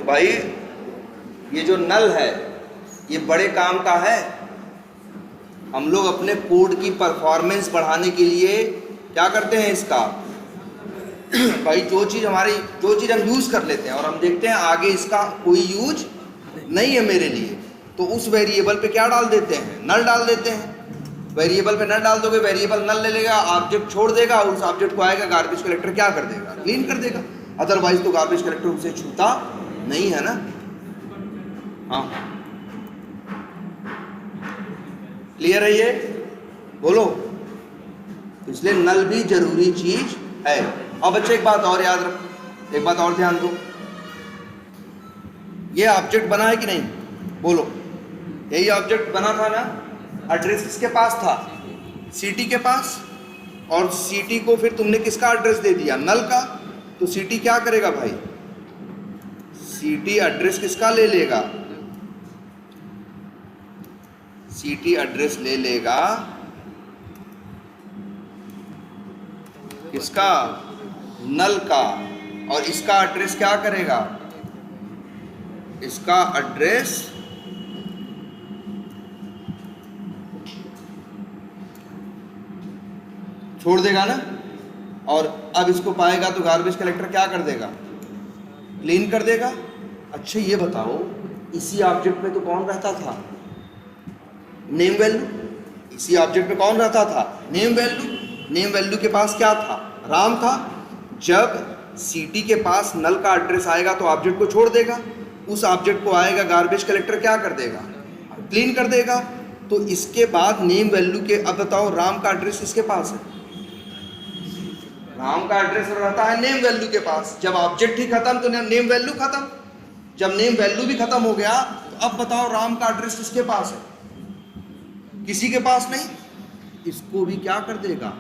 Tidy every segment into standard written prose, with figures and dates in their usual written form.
तो भाई ये जो नल है ये बड़े काम का है। हम लोग अपने कोड की परफॉर्मेंस बढ़ाने के लिए क्या करते हैं इसका भाई जो चीज़ हम यूज़ कर लेते हैं और हम देखते हैं आगे इसका कोई यूज नहीं है मेरे लिए, तो उस वेरिएबल पे क्या डाल देते हैं, नल डाल देते हैं। वेरिएबल पे नल डाल दोगे, वेरिएबल नल ले लेगा, ऑब्जेक्ट छोड़ देगा, उस ऑब्जेक्ट को आएगा गार्बेज कलेक्टर क्या कर देगा, क्लीन कर देगा। अदरवाइज तो गार्बेज कलेक्टर उसे छूता नहीं है ना। हाँ क्लियर है ये, बोलो। इसलिए नल भी जरूरी चीज है। और बच्चे एक बात और याद रखो, एक बात और ध्यान दो, ये ऑब्जेक्ट बना है कि नहीं, बोलो। यही ऑब्जेक्ट बना था ना, एड्रेस किसके पास था, सीटी के पास, और सीटी को फिर तुमने किसका एड्रेस दे दिया, नल का। तो सीटी क्या करेगा भाई, सीटी एड्रेस किसका ले लेगा, सीटी एड्रेस ले लेगा किसका, नल का, और इसका एड्रेस क्या करेगा, इसका एड्रेस छोड़ देगा ना। और अब इसको पाएगा तो गार्बेज कलेक्टर क्या कर देगा, क्लीन कर देगा। अच्छा ये बताओ, इसी ऑब्जेक्ट में तो कौन रहता था, नेम वैल्यू। इसी ऑब्जेक्ट में कौन रहता था, नेम वैल्यू। नेम वैल्यू के पास क्या था, राम था। जब सीटी के पास नल का एड्रेस आएगा तो ऑब्जेक्ट को छोड़ देगा, उस ऑब्जेक्ट को आएगा गार्बेज कलेक्टर क्या कर देगा, क्लीन कर देगा। तो इसके बाद नेम वैल्यू के, अब बताओ राम का एड्रेस किसके पास है, राम का एड्रेस रहता है नेम वैल्यू के पास। जब ऑब्जेक्ट ही खत्म तो नेम वैल्यू खत्म। जब नेम वैल्यू भी खत्म हो गया तो अब बताओ राम का एड्रेस किसके पास है, किसी के पास नहीं। इसको भी क्या कर देगा,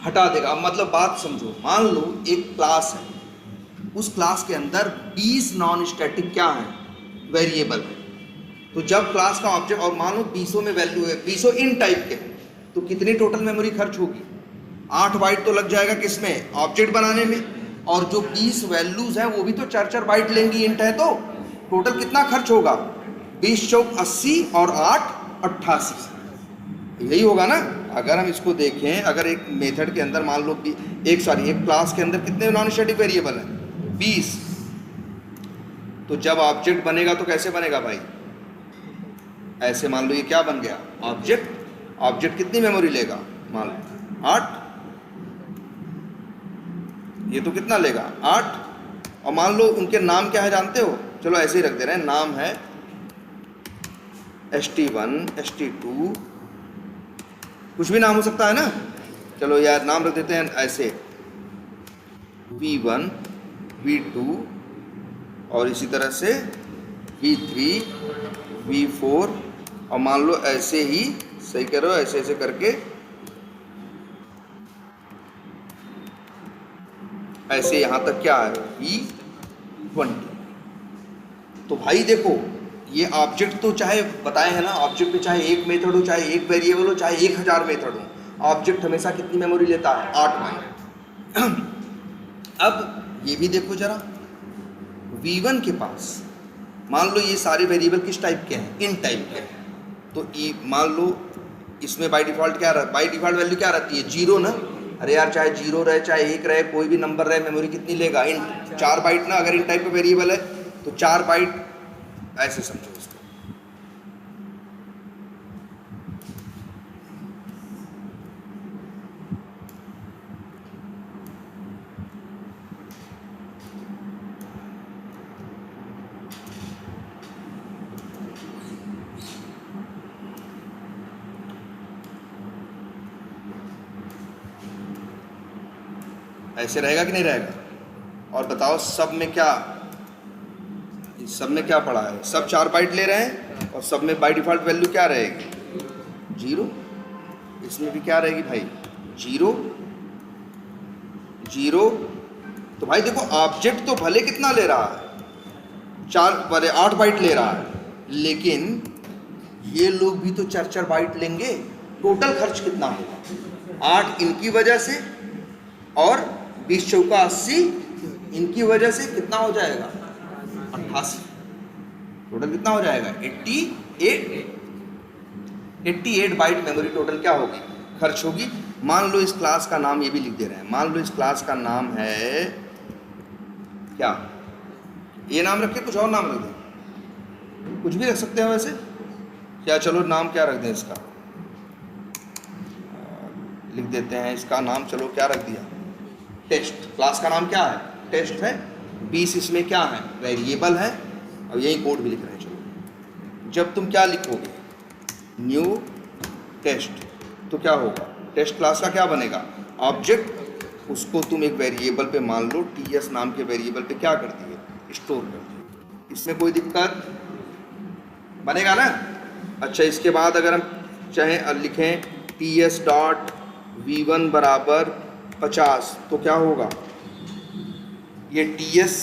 हटा देगा। अब मतलब बात समझो, मान लो एक क्लास है, उस क्लास के अंदर 20 नॉन स्टैटिक क्या है, वेरिएबल है। तो जब क्लास का ऑब्जेक्ट, और मान लो 20 में वैल्यू है, 20 इन टाइप के, तो कितनी टोटल मेमोरी खर्च होगी, 8 बाइट तो लग जाएगा किसमें, ऑब्जेक्ट बनाने में। और जो 20 वैल्यूज हैं वो भी तो 4-4 बाइट लेंगी, इंट है तो टोटल कितना खर्च होगा, 20 चौक 80 और 8 88, यही होगा ना। अगर हम इसको देखें, अगर एक मेथड के अंदर मान लो एक क्लास के अंदर कितने नॉन स्टैटिक वेरिएबल हैं, 20। तो जब ऑब्जेक्ट बनेगा तो कैसे बनेगा भाई, ऐसे मान लो ये क्या बन गया, ऑब्जेक्ट। ऑब्जेक्ट कितनी मेमोरी लेगा, मान लो 8, ये तो कितना लेगा 8। और मान लो उनके नाम क्या है जानते हो, चलो ऐसे ही रख दे रहे हैं, नाम है ST1 ST2, कुछ भी नाम हो सकता है ना। चलो यार नाम रख देते हैं ऐसे, V1 V2 और इसी तरह से V3 V4, और मान लो ऐसे ही, सही करो, ऐसे ऐसे करके ऐसे यहाँ तक क्या है V20। तो भाई देखो ये ऑब्जेक्ट तो चाहे बताए हैं ना, ऑब्जेक्ट पे चाहे एक मेथड हो, चाहे एक वेरिएबल हो, चाहे 1000 मेथड हो, ऑब्जेक्ट हमेशा कितनी मेमोरी लेता है, 8 बाइट। अब ये भी देखो जरा, V1 के पास मान लो ये सारे वेरिएबल किस टाइप के हैं, इन टाइप के हैं। तो ये मान लो इसमें बाय डिफ़ॉल्ट क्या रहता, बाय डिफ़ॉल्ट वैल्यू क्या रहती है, 0 ना। अरे यार चाहे 0 रहे चाहे 1 रहे, कोई भी नंबर रहे, मेमोरी कितनी लेगा, इन 4 बाइट ना। अगर इन टाइप का वेरिएबल है तो 4 बाइट, ऐसे समझो इसको। ऐसे रहेगा कि नहीं रहेगा। और बताओ सब में क्या, सब में क्या पड़ा है, सब 4 बाइट ले रहे हैं, और सब में बाय डिफ़ॉल्ट वैल्यू क्या रहेगी, 0। इसमें भी क्या रहेगी भाई, 0 0। तो भाई देखो ऑब्जेक्ट तो भले कितना ले रहा है, 8 बाइट ले रहा है, लेकिन ये लोग भी तो 4-4 बाइट लेंगे। टोटल खर्च कितना होगा, 8 इनकी वजह से और 20 चौका 80 इनकी वजह से कितना हो जाएगा 88, टोटल कितना हो जाएगा 88 बाइट मेमोरी टोटल क्या होगी, खर्च होगी। मान लो इस क्लास का नाम, ये भी लिख दे रहे हैं, मान लो इस क्लास का नाम है क्या, ये नाम रखे, कुछ और नाम रख दें, कुछ भी रख सकते हैं वैसे, क्या चलो नाम क्या रख दें इसका, लिख देते हैं इसका नाम, चलो क्या रख दिया, टेस्ट। क्लास का नाम क्या है, टेस्ट है। 20 इसमें क्या है, वेरिएबल है, और यही कोड भी लिख रहे हैं। चलो जब तुम क्या लिखोगे, न्यू टेस्ट, तो क्या होगा, टेस्ट क्लास का क्या बनेगा, ऑब्जेक्ट। उसको तुम एक वेरिएबल पे मान लो, ts नाम के वेरिएबल पे क्या कर दिए, स्टोर कर दिए। इसमें कोई दिक्कत बनेगा ना। अच्छा, इसके बाद अगर हम चाहें लिखें ts डॉट v1 बराबर 50, तो क्या होगा, ये ts,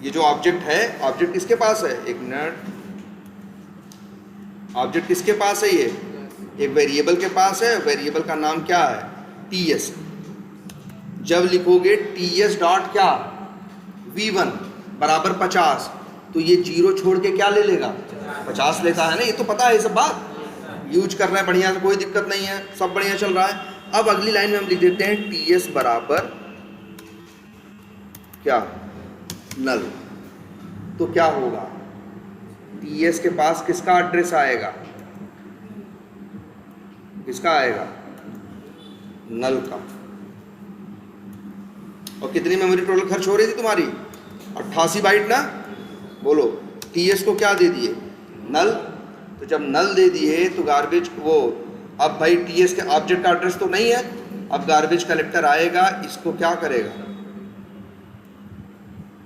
ये जो ऑब्जेक्ट है, ऑब्जेक्ट किसके पास है, एक मिनट, ऑब्जेक्ट किसके पास है, ये एक वेरिएबल के पास है, वेरिएबल का नाम क्या है, ts। जब लिखोगे ts डॉट क्या, v1 बराबर 50, तो ये जीरो छोड़ के क्या ले लेगा, 50 लेता है ना, ये तो पता है, ये सब बात यूज कर रहे हैं बढ़िया से, कोई दिक्कत नहीं है, सब बढ़िया चल रहा है। अब अगली लाइन में हम लिख देते हैं ts बराबर क्या, नल, तो क्या होगा, ts के पास किसका एड्रेस आएगा, किसका आएगा, नल का। और कितनी मेमोरी टोटल खर्च हो रही थी तुम्हारी, 88 बाइट ना, बोलो। ts को क्या दे दिए, नल, तो जब नल दे दिए तो गार्बेज वो, अब भाई ts के ऑब्जेक्ट का एड्रेस तो नहीं है, अब गार्बेज कलेक्टर आएगा, इसको क्या करेगा,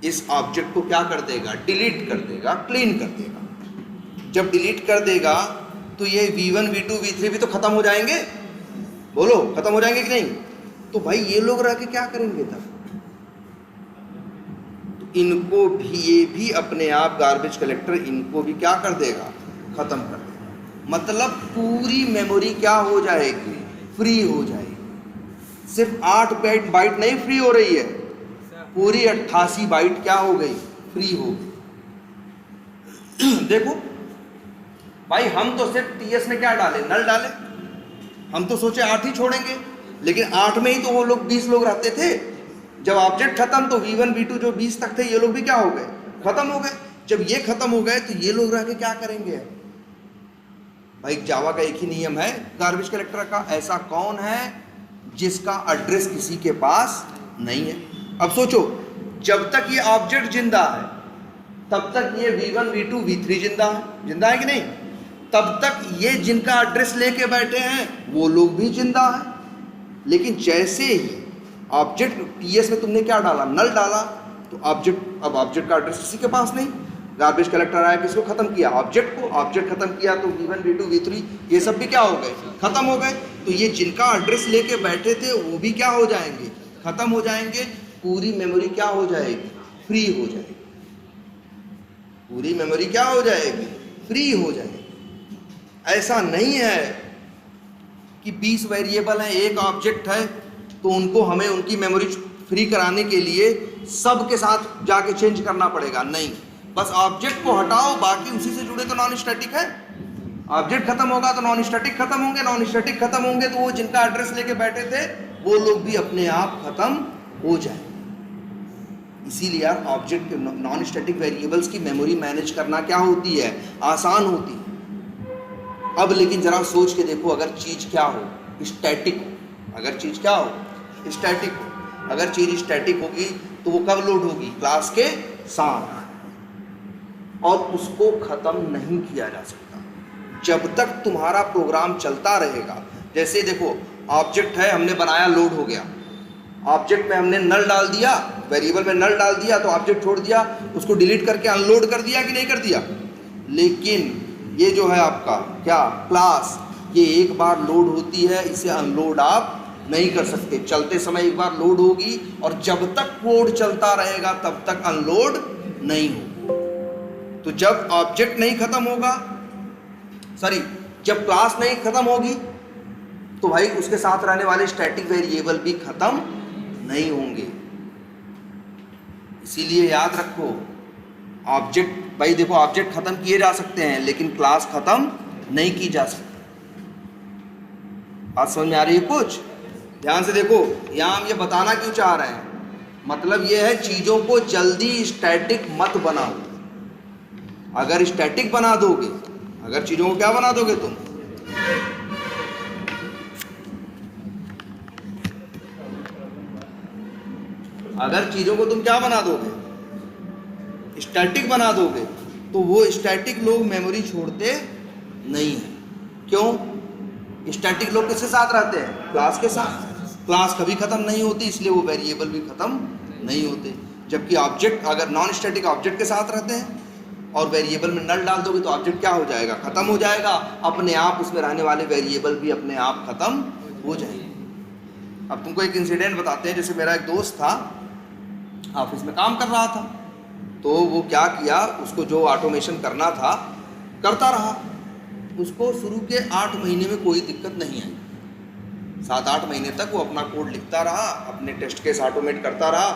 इस ऑब्जेक्ट को क्या कर देगा, डिलीट कर देगा, क्लीन कर देगा। जब डिलीट कर देगा तो ये v1 v2 v3 भी तो खत्म हो जाएंगे, बोलो खत्म हो जाएंगे कि नहीं। तो भाई ये लोग रह के क्या करेंगे तब, तो इनको भी, ये भी अपने आप गार्बेज कलेक्टर इनको भी क्या कर देगा, खत्म कर देगा। मतलब पूरी मेमोरी क्या हो जाएगी, फ्री हो जाएगी। सिर्फ 8 बाइट नहीं फ्री हो रही है, पूरी 88 बाइट क्या हो गई, फ्री हो गई। देखो भाई, हम तो सिर्फ ts में क्या डाले, नल डाले, हम तो सोचे 8 ही छोड़ेंगे, लेकिन 8 में ही तो वो लोग 20 लोग रहते थे। जब ऑब्जेक्ट खत्म तो v1 v2 जो 20 तक थे, ये लोग भी क्या हो गए, खत्म हो गए। जब ये खत्म हो गए तो ये लोग रह के क्या करेंगे। भाई जावा का एक ही नियम है गार्बेज कलेक्टर का, ऐसा कौन है जिसका एड्रेस किसी के पास नहीं है। अब सोचो, जब तक ये ऑब्जेक्ट जिंदा है तब तक ये v1 v2 v3 जिंदा है कि नहीं, तब तक ये जिनका एड्रेस लेके बैठे हैं वो लोग भी जिंदा हैं। लेकिन जैसे ही ऑब्जेक्ट ts में तुमने क्या डाला, नल डाला, तो ऑब्जेक्ट, अब ऑब्जेक्ट का एड्रेस किसी के पास नहीं, गार्बेज कलेक्टर आया, किसको खत्म किया, ऑब्जेक्ट को। ऑब्जेक्ट खत्म किया तो v1 v2 v3 ये सब भी क्या हो गए, खत्म हो गए। तो ये जिनका एड्रेस लेके बैठे थे वो भी क्या हो जाएंगे, खत्म हो जाएंगे। पूरी मेमोरी क्या हो जाएगी, फ्री हो जाएगी। पूरी मेमोरी क्या हो जाएगी, फ्री हो जाएगी। ऐसा नहीं है कि 20 वेरिएबल हैं, एक ऑब्जेक्ट है, तो उनको हमें उनकी मेमोरी फ्री कराने के लिए सब के साथ जाके चेंज करना पड़ेगा, नहीं। बस ऑब्जेक्ट को हटाओ, बाकी उसी से जुड़े तो नॉन स्टैटिक है। ऑब्जेक्ट खत्म होगा तो नॉन स्टैटिक खत्म होंगे, नॉन स्टैटिक खत्म होंगे तो वो जिनका एड्रेस लेके बैठे थे वो लोग भी अपने आप खत्म हो जाए। इसीलिए यार ऑब्जेक्ट, नॉन स्टैटिक वेरिएबल्स की मेमोरी मैनेज करना क्या होती है, आसान होती है। अब लेकिन जरा सोच के देखो, अगर चीज क्या हो, स्टैटिक हो, अगर चीज क्या हो, स्टैटिक हो, अगर चीज स्टैटिक होगी तो वो कब लोड होगी, क्लास के साथ, और उसको खत्म नहीं किया जा सकता जब तक तुम्हारा प्रोग्राम चलता रहेगा। जैसे देखो, ऑब्जेक्ट है, हमने बनाया, लोड हो गया, ऑब्जेक्ट में हमने नल डाल दिया, वेरिएबल में नल डाल दिया, तो ऑब्जेक्ट छोड़ दिया, उसको डिलीट करके अनलोड कर दिया कि नहीं कर दिया। लेकिन ये जो है आपका क्या, क्लास, ये एक बार लोड होती है, इसे अनलोड आप नहीं कर सकते। चलते समय एक बार लोड होगी और जब तक कोड चलता रहेगा तब तक अनलोड नहीं होगी। तो जब ऑब्जेक्ट नहीं खत्म होगा, सॉरी, जब क्लास नहीं खत्म होगी तो भाई उसके साथ रहने वाले स्टैटिक वेरिएबल भी खत्म नहीं होंगे। इसीलिए याद रखो, ऑब्जेक्ट, भाई देखो ऑब्जेक्ट खत्म किए जा सकते हैं लेकिन क्लास खत्म नहीं की जा सकती। बात समझ में आ रही है कुछ? ध्यान से देखो, यहाँ हम ये बताना क्यों चाह रहे हैं, मतलब ये है चीजों को जल्दी स्टैटिक मत बनाओ। अगर स्टैटिक बना दोगे, अगर चीजों को क्या बना दोगे तुम, अगर चीजों को तुम क्या बना दोगे, स्टैटिक बना दोगे, तो वो स्टैटिक लोग मेमोरी छोड़ते नहीं है। क्यों? स्टैटिक लोग किसके साथ रहते हैं? क्लास के साथ। क्लास कभी खत्म नहीं होती, इसलिए वो वेरिएबल भी खत्म नहीं होते। जबकि ऑब्जेक्ट अगर नॉन स्टैटिक ऑब्जेक्ट के साथ रहते हैं और वेरिएबल में नल डाल दोगे तो ऑब्जेक्ट क्या हो जाएगा? खत्म हो जाएगा। अपने आप उसमें रहने वाले वेरिएबल भी अपने आप खत्म हो जाएंगे। अब तुमको एक इंसिडेंट बताते हैं। जैसे मेरा एक दोस्त था, ऑफिस में काम कर रहा था, तो वो क्या किया, उसको जो ऑटोमेशन करना था करता रहा। उसको शुरू के 8 महीने में कोई दिक्कत नहीं आई। 7-8 महीने तक वो अपना कोड लिखता रहा, अपने टेस्ट केस ऑटोमेट करता रहा।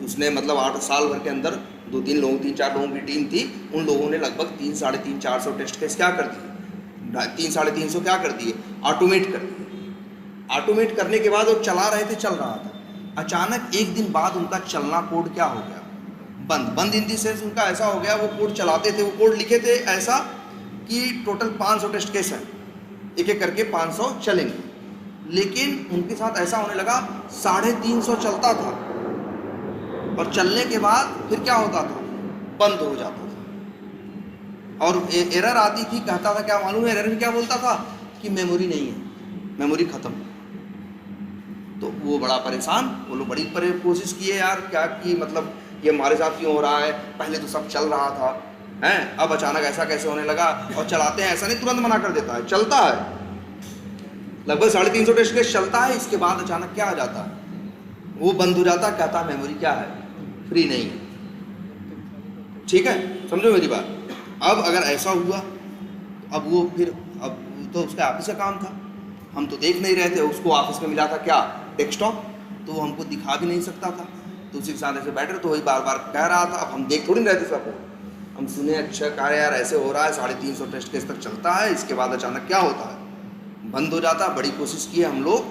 उसने मतलब 8 साल भर के अंदर 2-3 लोगों, 3-4 लोगों की टीम थी, उन लोगों ने लगभग 300-450 टेस्ट केस क्या कर दिए, 300-350 क्या कर दिए, ऑटोमेट कर दिए। ऑटोमेट करने के बाद वो चला रहे थे, चल रहा था। अचानक एक दिन बाद उनका चलना कोड क्या हो गया, बंद इन दी सेंस उनका ऐसा हो गया, वो कोड चलाते थे, वो कोड लिखे थे ऐसा कि टोटल 500 टेस्ट केस हैं, एक एक करके 500 चलेंगे। लेकिन उनके साथ ऐसा होने लगा 350 चलता था और चलने के बाद फिर क्या होता था, बंद हो जाता था और एरर आती थी। कहता था क्या मालूम है एरर में क्या बोलता था कि मेमोरी नहीं है, मेमोरी खत्म। तो वो बड़ा परेशान, वो लोग बड़ी कोशिश किए यार क्या कि मतलब ये हमारे साथ क्यों हो रहा है, पहले तो सब चल रहा था हैं, अब अचानक ऐसा कैसे होने लगा। और चलाते हैं ऐसा नहीं तुरंत मना कर देता है, चलता है, लगभग 350 टेस्ट केस चलता है। इसके बाद अचानक क्या आ जाता है, वो बंद हो जाता, कहता मेमोरी क्या है, फ्री नहीं है। ठीक है, समझो मेरी बात। अब अगर ऐसा हुआ, अब वो फिर अब तो उसका ऑफिस का काम था, हम तो देख नहीं रहे थे, उसको ऑफिस में मिला था क्या, डेस्कटॉप, तो वो हमको दिखा भी नहीं सकता था। तो उसी के साथ ऐसे बैठे तो वही बार बार कह रहा था। अब हम देख थोड़ी नहीं रहे थे सबको, हम सुने अच्छा कहा यार ऐसे हो रहा है, 350 टेस्ट केस तक चलता है, इसके बाद अचानक क्या होता है, बंद हो जाता। बड़ी कोशिश की हम लोग।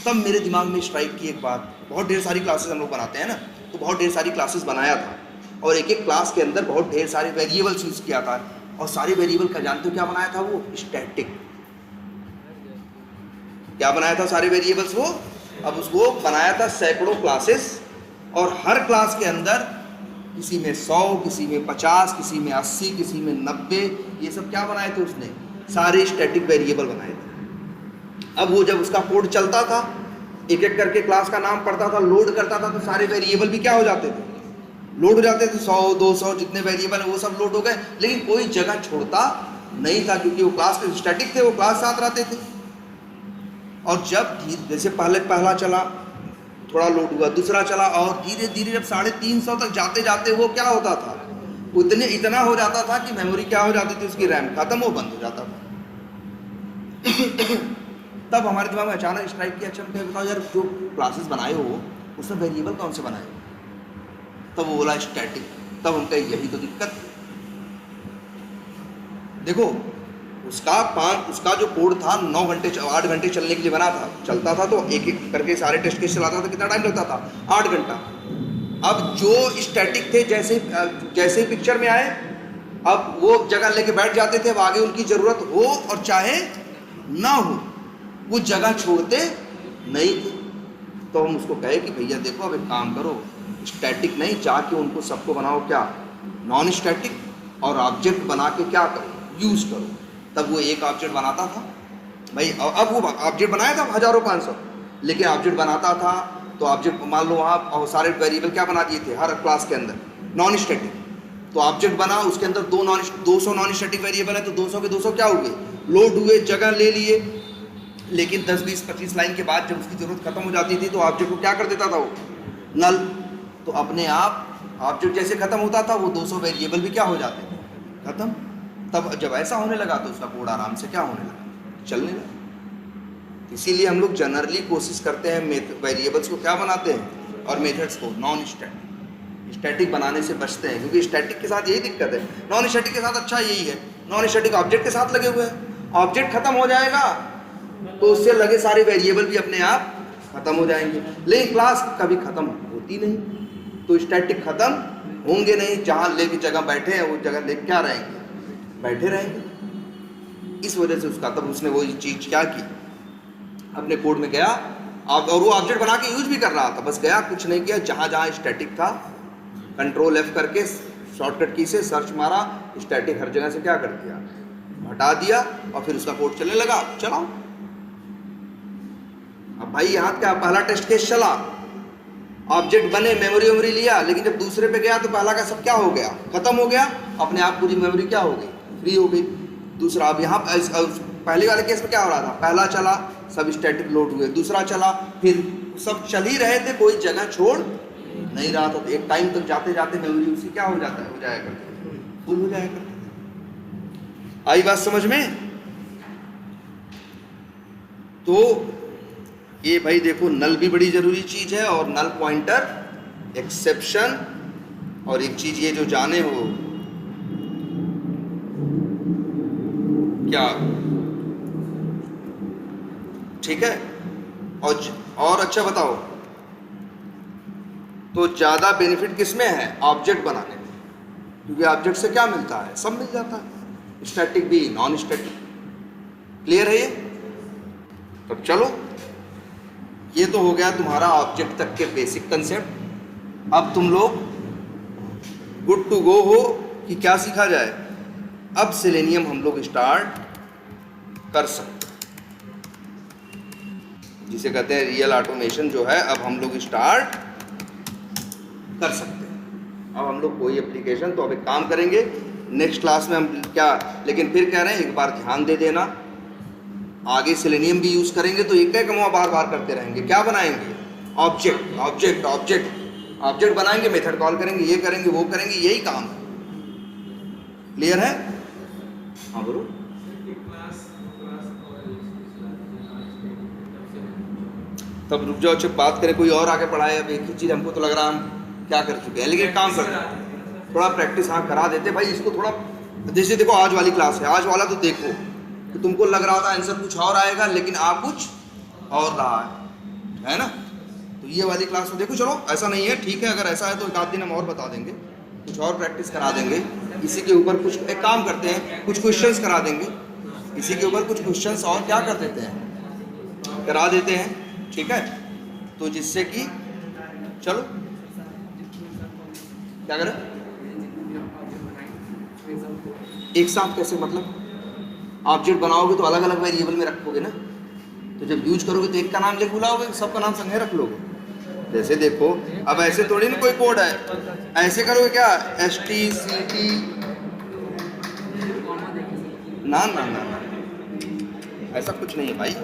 तब मेरे दिमाग में स्ट्राइक की एक बात, बहुत ढेर सारी क्लासेस हम लोग बनाते हैं ना, तो बहुत ढेर सारी क्लासेस बनाया था और एक एक क्लास के अंदर बहुत ढेर सारे वेरिएबल्स यूज़ किया था। और सारे वेरिएबल का जानते हो क्या बनाया था, वो स्टैटिक। क्या बनाया था सारे वेरिएबल्स वो, अब उसको बनाया था सैकड़ों क्लासेस और हर क्लास के अंदर किसी में 100, किसी में 50, किसी में 80, किसी में 90, ये सब क्या बनाए थे उसने, सारे स्टैटिक वेरिएबल बनाए थे। अब वो जब उसका कोड चलता था, एक एक करके क्लास का नाम पढ़ता था, लोड करता था, तो सारे वेरिएबल भी क्या हो जाते थे, लोड हो जाते थे। 100, 200 जितने वेरिएबल है वो सब लोड हो गए, लेकिन कोई जगह छोड़ता नहीं था क्योंकि वो क्लास के स्टैटिक थे, वो क्लास साथ रहते थे। और जब जैसे पहला चला, थोड़ा लोड हुआ, दूसरा चला और धीरे धीरे जब 350 तक जाते जाते वो क्या होता था, इतना हो जाता था कि मेमोरी क्या हो जाती थी, उसकी रैम खत्म, वो बंद हो जाता था। तब हमारे दिमाग में अचानक स्ट्राइक किया, अच्छा बताओ यार जो क्लासेस बनाए हो उसमें वेरिएबल कौन से बनाए। तब वो बोला स्टैटिक। तब हम कहे यही तो दिक्कत। देखो उसका जो कोड था 9 घंटे 8 घंटे चलने के लिए बना था, चलता था तो एक एक करके सारे टेस्ट केस चलाता था, कितना टाइम लगता था, 8 घंटा। अब जो स्टैटिक थे जैसे ही पिक्चर में आए, अब वो जगह लेके बैठ जाते थे, अब आगे उनकी ज़रूरत हो और चाहे ना हो वो जगह छोड़ते नहीं थे। तो हम उसको कहे कि भैया देखो अब एक काम करो, स्टैटिक नहीं, जाके उनको सबको बनाओ क्या, नॉन स्टैटिक, और ऑब्जेक्ट बना के क्या करो, यूज़ करो। तब वो एक ऑब्जेक्ट बनाता था भाई। अब वो ऑब्जेक्ट बनाया था 1000-500, लेकिन ऑब्जेक्ट बनाता था तो ऑब्जेक्ट मान लो वहाँ सारे वेरिएबल क्या बना दिए थे हर क्लास के अंदर, नॉन स्टैटिक। तो ऑब्जेक्ट बना, उसके अंदर 200 नॉन स्टैटिक वेरिएबल है, तो 200 के 200 क्या हुए, लोड हुए, जगह ले लिए। लेकिन 10, 20, 25 लाइन के बाद जब उसकी ज़रूरत खत्म हो जाती थी तो ऑब्जेक्ट को क्या कर देता था वो, नल। तो अपने आप ऑब्जेक्ट जैसे खत्म होता था वो 200 वेरिएबल भी क्या हो जाते थे, खत्म। तब जब ऐसा होने लगा तो उसका कोड आराम से क्या होने लगा, चलने लगा। इसीलिए हम लोग जनरली कोशिश करते हैं वेरिएबल्स को क्या बनाते हैं और मेथड्स को नॉन स्टैटिक। स्टैटिक बनाने से बचते हैं, क्योंकि स्टैटिक के साथ यही दिक्कत है। नॉन स्टैटिक के साथ अच्छा यही है, नॉन स्टैटिक ऑब्जेक्ट के साथ लगे हुए हैं, ऑब्जेक्ट खत्म हो जाएगा तो उससे लगे सारे वेरिएबल भी अपने आप खत्म हो जाएंगे। लेकिन क्लास कभी खत्म होती नहीं, तो स्टैटिक खत्म होंगे नहीं, जहाँ लेके जगह बैठे हैं वो जगह लेके क्या रहेंगे, बैठे रहेंगे। इस वजह से उसका तब उसने वो चीज़ क्या की, अपने कोड में गया और वो ऑब्जेक्ट बना के यूज भी कर रहा था, बस गया कुछ नहीं किया, जहाँ जहाँ स्टैटिक था कंट्रोल F करके शॉर्टकट की से सर्च मारा, स्टैटिक हर जगह से क्या कर दिया, हटा दिया, और फिर उसका कोड चलने लगा, चलाओ। अब भाई यहाँ क्या पहला टेस्ट केस चला, ऑब्जेक्ट बने, मेमोरी लिया, लेकिन जब दूसरे पे गया तो पहला का सब क्या हो गया, खत्म हो गया, अपने आप पूरी मेमोरी क्या हो गई, फ्री हो गई। दूसरा अब यहाँ पहले वाले केस में क्या हो रहा था, पहला चला सब स्टैटिक लोड हुए, दूसरा चला फिर सब चल ही रहे थे, कोई जगह छोड़ नहीं रहा था, तो एक टाइम तक जाते जाते मेमोरी उसी क्या हो जाता है, हो जाया करती, फुल हो जाया करती। आई बात समझ में? तो ये भाई देखो नल भी बड़ी जरूरी चीज है, और नल पॉइंटर, एक्सेप्शन, और एक चीज ये जो जाने हो क्या, ठीक है। और अच्छा बताओ, तो ज्यादा बेनिफिट किसमें है, ऑब्जेक्ट बनाने में, क्योंकि ऑब्जेक्ट से क्या मिलता है, सब मिल जाता है, स्टैटिक भी नॉन स्टैटिक। क्लियर है ये? तब चलो, ये तो हो गया तुम्हारा ऑब्जेक्ट तक के बेसिक कंसेप्ट। अब तुम लोग गुड टू गो हो कि क्या सीखा जाए, अब सेलेनियम हम लोग स्टार्ट कर सकते हैं, जिसे कहते हैं रियल ऑटोमेशन जो है, अब हम लोग स्टार्ट कर सकते हैं। अब हम लोग कोई एप्लीकेशन, तो अब एक काम करेंगे नेक्स्ट क्लास में हम क्या, लेकिन फिर कह रहे हैं एक बार ध्यान दे देना, आगे सेलेनियम भी यूज करेंगे तो एक कमा बार बार करते रहेंगे, क्या बनाएंगे, ऑब्जेक्ट ऑब्जेक्ट ऑब्जेक्ट ऑब्जेक्ट बनाएंगे, मेथड कॉल करेंगे, ये करेंगे वो करेंगे, यही काम है। क्लियर है? हाँ बोलो। तब रुक जाओ, जब बात करें कोई और आगे पढ़ाए, अब एक ही चीज़ हमको तो लग रहा हम क्या कर चुके हैं, लेकिन काम कर थोड़ा प्रैक्टिस हाँ करा देते भाई इसको थोड़ा। जैसे देखो आज वाली क्लास है, आज वाला तो देखो कि तुमको लग रहा था आंसर कुछ और आएगा, लेकिन आ कुछ और रहा है ना। तो ये वाली क्लास में देखो, चलो ऐसा नहीं है, ठीक है, अगर ऐसा है तो एक आध दिन हम और बता देंगे, कुछ और प्रैक्टिस करा देंगे, इसी के ऊपर कुछ एक काम करते हैं, कुछ क्वेश्चंस करा देंगे, इसी के ऊपर कुछ क्वेश्चंस और क्या कर देते हैं, करा देते हैं, ठीक है। तो जिससे कि चलो क्या करें, एक साथ कैसे, मतलब ऑब्जेक्ट बनाओगे तो अलग अलग वेरिएबल में रखोगे ना, तो जब यूज करोगे तो एक का नाम लिख बुलाओगे, सबका नाम संगे रख लोगे। जैसे देखो अब ऐसे थोड़ी ना कोई कोड है, ऐसे करोगे क्या, STCT, ना ना ना ना, ऐसा कुछ नहीं है भाई,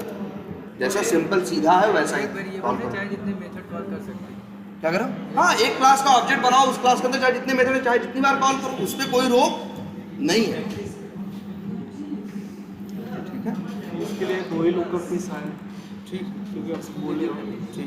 जैसा सिंपल सीधा है वैसा ही कॉल करो, चाहे जितने मेथड कॉल कर सकते हैं। क्या करो, हाँ एक क्लास का ऑब्जेक्ट बनाओ, उस क्लास के अंदर चाहे जितने मेथड चाहे जितनी बार कॉल करो, उस पर कोई रोक नहीं है, ठीक है। इसके लिए दो ही लुकअप की साइन, ठीक, क्योंकि आप बोले हो। ठीक।